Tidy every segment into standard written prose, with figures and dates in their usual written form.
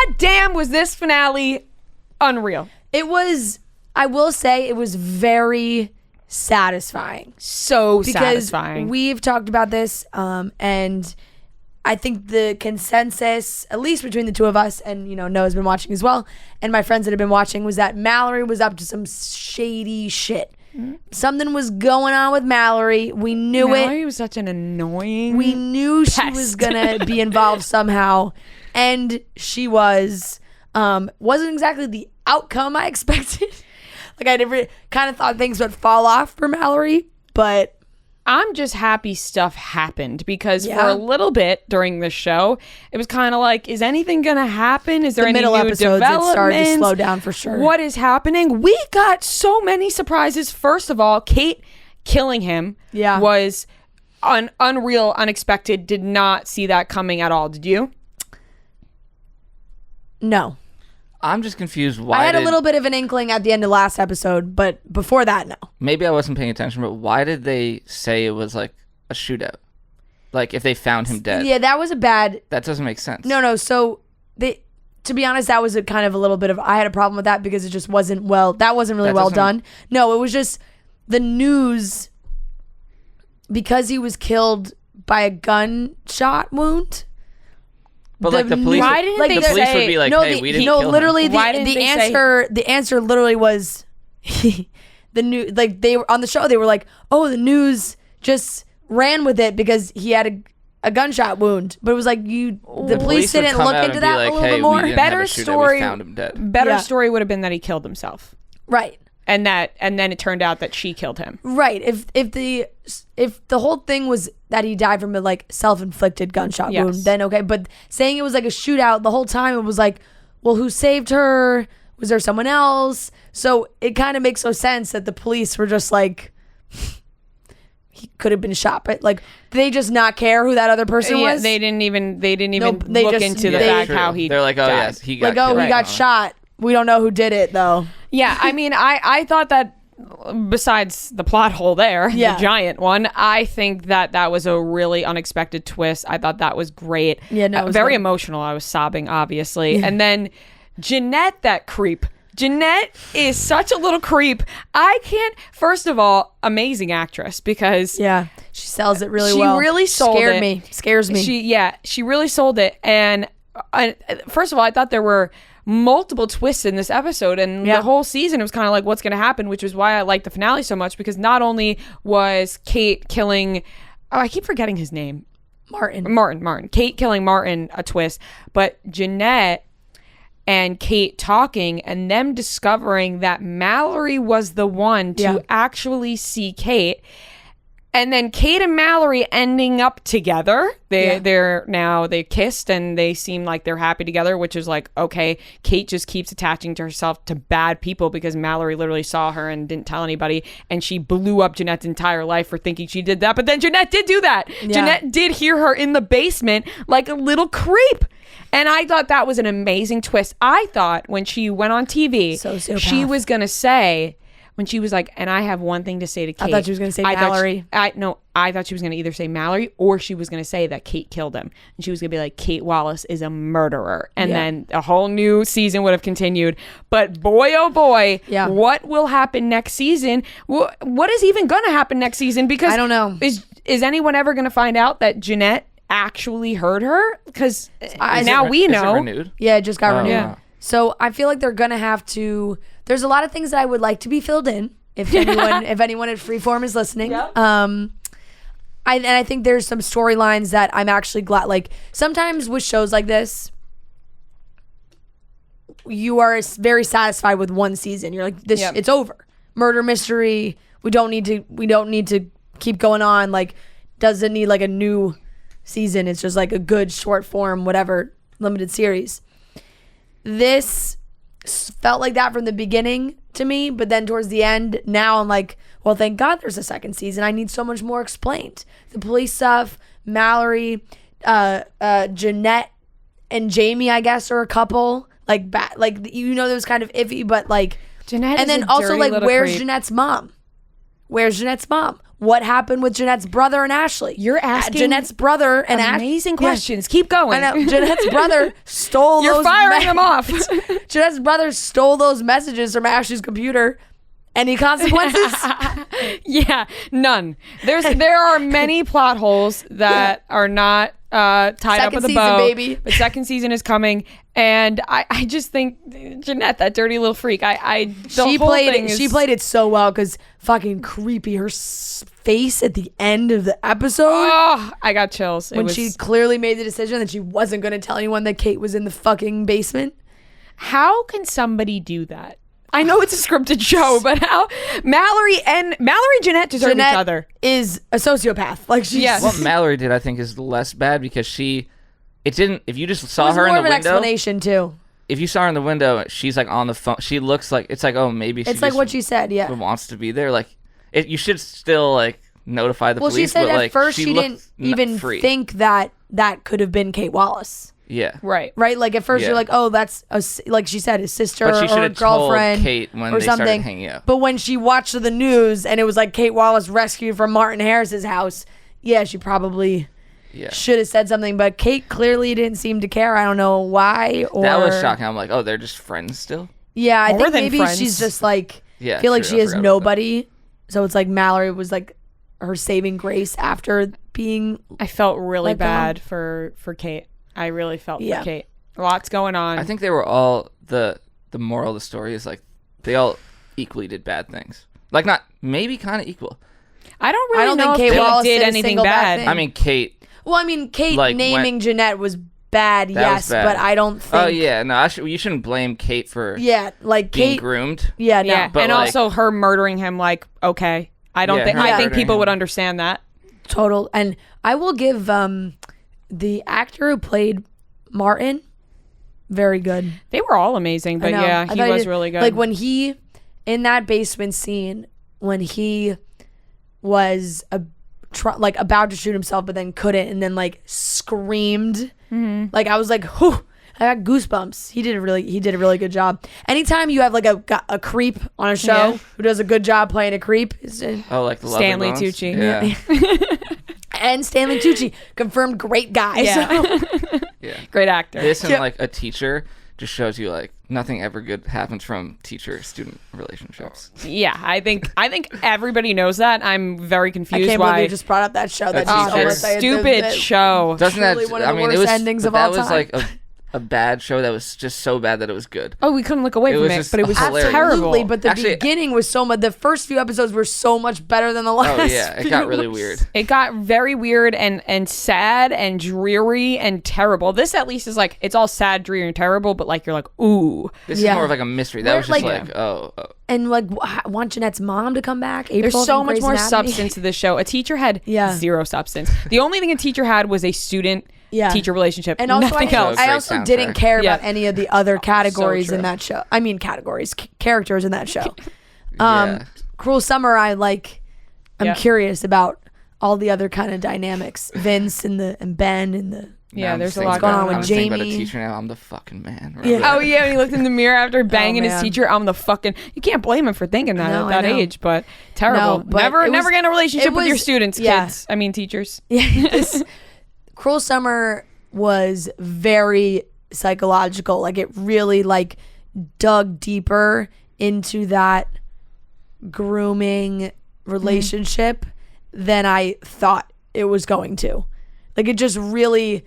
God damn, was this finale unreal. It was, I will say, it was very satisfying. So Because satisfying. we've talked about this, and I think the consensus, at least between the two of us, and Noah's been watching as well, and my friends that have been watching, was that Mallory was up to some shady shit. Something was going on with Mallory. We knew Mallory it. was such an annoying. We knew she pest. was gonna be involved somehow, and she was. Wasn't exactly the outcome I expected. Like I never kind of thought things would fall off for Mallory, but I'm just happy stuff happened because for Yeah. a little bit during the show, it was kind of like, is anything going to happen? Is there any middle new episodes, it started to developments? slow down for sure. What is happening? We got so many surprises. First of all, Kate killing him was unreal, unexpected. Did not see that coming at all. Did you? no. I'm just confused. Why I had a little bit of an inkling at the end of last episode, but before that, no. Maybe I wasn't paying attention, but why did they say it was like a shootout? Like if they found him dead. Yeah, that was a bad. That doesn't make sense. No. So to be honest, that was a kind of a little bit of. I had a problem with that because it just wasn't well. That wasn't really That well doesn't- done. No, it was just the news because he was killed by a gunshot wound. But like the police, Why didn't the they police say- would be like, "Hey, we didn't no, kill him." literally Why the didn't they say- answer the answer literally was the new like they were on the show. They were like, "Oh, the news just ran with it because he had a gunshot wound." But it was like the police would didn't come look out into and be that like, a little "Hey, bit we more. didn't have Better a shootout, story. we found him dead." Better Yeah. story would have been that he killed himself, Right. and then it turned out that she killed him. Right. If the whole thing was that he died from a like self-inflicted gunshot Yes. wound, then okay. But saying it was like a shootout the whole time, it was like, well, who saved her? Was there someone else? So it kind of makes no sense that the police were just like, he could have been shot, but like they just not care who that other person Yeah, was. they didn't even they look just- into the they- fact True. how he They're like, "Oh died. yes, he got like, oh, killed." he got shot. We don't know who did it though. Yeah, I mean, I thought that besides the plot hole there, Yeah. the giant one, I think that was a really unexpected twist. I thought that was great. Yeah, no, it was very good. emotional. I was sobbing, obviously. And then Jeanette, that creep. Jeanette is such a little creep. I can't. First of all, amazing actress because Yeah, she sells it really she well. really sold it. Scares me. She really sold it. And first of all, I thought there were multiple twists in this episode, and the whole season it was kind of like what's going to happen, which is why I like the finale so much, because not only was Kate killing, I keep forgetting his name, Martin. Kate killing Martin a twist, but Jeanette and Kate talking and them discovering that Mallory was the one to actually see Kate. And then Kate and Mallory ending up together. They kissed and they seem like they're happy together, which is like, okay, Kate just keeps attaching to herself to bad people because Mallory literally saw her and didn't tell anybody. And she blew up Jeanette's entire life for thinking she did that. But then Jeanette did do that. Yeah. Jeanette did hear her in the basement like a little creep. And I thought that was an amazing twist. I thought when she went on TV, Sociopath. she was going to say, when she was like, and I have one thing to say to Kate. I thought she was going to say I thought Mallory. I thought she was going to either say Mallory or she was going to say that Kate killed him. And she was going to be like, Kate Wallace is a murderer. And then a whole new season would have continued. But boy, oh boy, what will happen next season? What is even going to happen next season? Because I don't know. Is anyone ever going to find out that Jeanette actually heard her? Because now we Is it know. renewed? Yeah, it just got renewed. Yeah. So I feel like they're gonna have to. There's a lot of things that I would like to be filled in. If anyone at Freeform is listening, I think there's some storylines that I'm actually glad. Like sometimes with shows like this, you are very satisfied with one season. You're like, this, it's over. Murder mystery. We don't need to keep going on. Like, doesn't need like a new season. It's just like a good short form, whatever, limited series. This felt like that from the beginning to me, but then towards the end, now I'm like, well, thank God there's a second season. I need so much more explained. The police stuff, Mallory, Jeanette and Jamie, I guess, are a couple. Like, there was kind of iffy, but like, Jeanette and is then a also dirty like, little where's creep. Jeanette's mom? Where's Jeanette's mom? what happened with Jeanette's brother and Ashley? You're asking Jeanette's brother and amazing questions. Keep going. I know. Jeanette's brother stole You're those firing them off. Jeanette's brother stole those messages from Ashley's computer. Any consequences? Yeah, none. There are many plot holes that are not tied up with a bow. Baby. But second season is coming, and I just think Jeanette, that dirty little freak. She played it so well because fucking creepy. Her face at the end of the episode. Oh, I got chills. When she clearly made the decision that she wasn't going to tell anyone that Kate was in the fucking basement. How can somebody do that? I know it's a scripted show, but how Mallory and Jeanette deserve each other. Is a sociopath. Like she's What Mallory did, I think, is less bad because it didn't. If you just saw her in the window, more of an explanation too. If you saw her in the window, she's like on the phone. She looks like it's like, oh, maybe it's like what she said. Yeah, wants to be there. Like you should still like notify the police. Well, she said but, at first she didn't even think that could have been Kate Wallace. Yeah. Right. Like at first you're like, oh, that's like she said, his sister but she or a girlfriend told Kate when or they something. Started hanging out. But when she watched the news and it was like Kate Wallace rescued from Martin Harris's house, yeah, she probably should have said something. But Kate clearly didn't seem to care. I don't know why. Or that was shocking. I'm like, oh, they're just friends still. Yeah, I More think than maybe friends. she's just like feel like she I is forgot about nobody. So it's like Mallory was like her saving grace after being. I felt really Let go. bad for Kate. I really felt for Kate. Lots going on. I think they were all the moral of the story is like they all equally did bad things. Like not maybe kind of equal. I don't really know think Kate if Wallace they did did a anything single bad bad. thing. I mean, Kate. Well, I mean, Kate Like, naming Jeanette was bad, That yes, was bad. but I don't think. Oh yeah, no, you shouldn't blame Kate for like being Kate. groomed. Yeah, no. Yeah, But, and like- also her murdering him. Like, okay, I don't Yeah, think her I think murdering people him. would understand that. Total. And I will give the actor who played Martin very good. They were all amazing, but I know. yeah, I he thought was did- really good. Like when he in that basement scene when he was like about to shoot himself but then couldn't and then like screamed. Like I was like, whew, I got goosebumps. He did a really good job. Anytime you have like a creep on a show who does a good job playing a creep, Oh, like the Stanley Lovely Bones? Tucci. Yeah. and Stanley Tucci confirmed great guy. Yeah. So. Yeah. Great actor. This and like a teacher just shows you like nothing ever good happens from teacher-student relationships. Yeah, I think everybody knows that. I'm very I confused can't why. believe you just brought up that show. That Oh, she's that almost like stupid show. Doesn't that? Truly one of I the mean, worst it was endings of that all was time. like a bad show that was just so bad that it was good. Oh, we couldn't look away It from was it, just but it was hilarious. terrible. Absolutely, but the Actually- beginning was so much. The first few episodes were so much better than the last. Oh yeah, it got few. really weird. It got very weird and sad and dreary and terrible. This at least is like it's all sad, dreary, and terrible, but like you're like, ooh. This Yeah. is more of like a mystery. That Where, was just like- like, oh. And like, want Jeanette's mom to come back? April There's so from much Grey's more Anatomy? substance to this show. A teacher had Yeah. zero substance. The only thing a teacher had was a student-teacher relationship. And also, nothing I else. Great also didn't soundtrack. care Yeah. about any of the other categories true. in that show. I mean, characters in that show. Yeah. Cruel Summer, I'm Yeah. curious about all the other kind of dynamics. Vince and Ben and the. Yeah, Now I'm there's just a thinking lot going about- on with I'm thinking about a Jamie. teacher now. I'm the fucking man. Yeah. Remember Oh that? yeah, when he looked in the mirror after banging his man. teacher, I'm the fucking. You can't blame him for thinking that No, at I that know. age, but terrible. No, but never it was- get in a relationship it with your was- students, yeah. kids. I mean teachers. Yes. Cruel Summer was very psychological. Like it really like dug deeper into that grooming relationship than I thought it was going to. Like it just really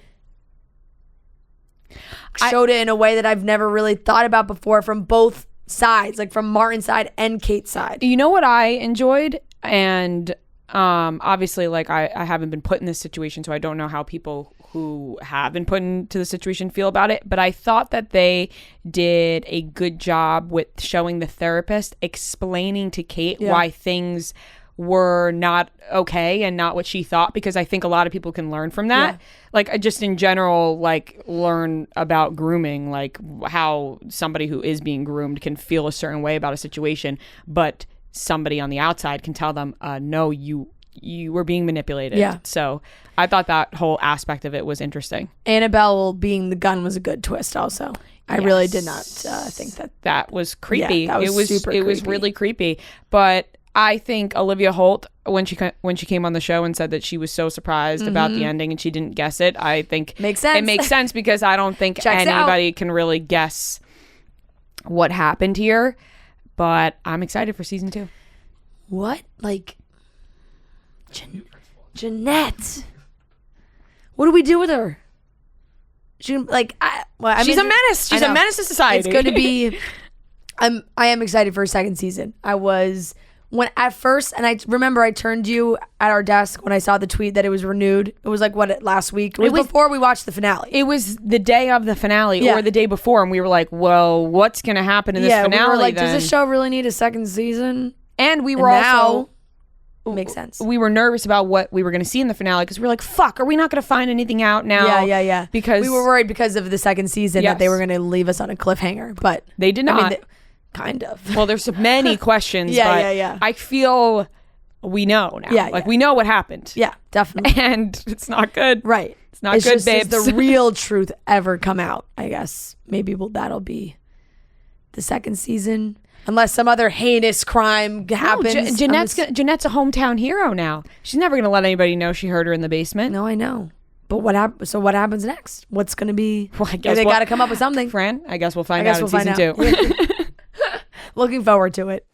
showed it in a way that I've never really thought about before from both sides, like from Martin's side and Kate's side. You know what I enjoyed? And obviously, like, I haven't been put in this situation, so I don't know how people who have been put into the situation feel about it. But I thought that they did a good job with showing the therapist explaining to Kate why things were not okay and not what she thought, because I think a lot of people can learn from that. Like just in general, like learn about grooming, like how somebody who is being groomed can feel a certain way about a situation, but somebody on the outside can tell them, no, you were being manipulated. Yeah. So I thought that whole aspect of it was interesting. Annabelle being the gun was a good twist also. I really did not think that. That was creepy. Yeah, that was super it was creepy. really creepy. But I think Olivia Holt, when she came on the show and said that she was so surprised about the ending and she didn't guess it, I think makes sense. It makes sense because I don't think anybody can really guess what happened here. But I'm excited for season 2. What? Like, Jeanette. What do we do with her? She's a menace. She's a menace to society. It's going to be. I am excited for a second season. I was at first, and I remember I turned you at our desk when I saw the tweet that it was renewed. It was like last week. It was before we watched the finale. It was the day of the finale or the day before, and we were like, "Well, what's going to happen in this finale?" We were like, then? "Does this show really need a second season?" And we were also. Makes sense. We were nervous about what we were going to see in the finale because we were like, fuck, are we not going to find anything out now? Yeah. Because we were worried because of the second season that they were going to leave us on a cliffhanger, but they did not. Kind of. Well, there's many questions, but I feel we know now. We know what happened. Yeah, definitely. And it's not good. Right. It's not good, babes. Does the real truth ever come out, I guess. Maybe that'll be the second season. Unless some other heinous crime happens. Jeanette's a hometown hero now. She's never going to let anybody know she heard her in the basement. No, I know. But what happens next? What's going to be? Well, I guess they got to come up with something. Fran, I guess we'll find out in season 2. Looking forward to it.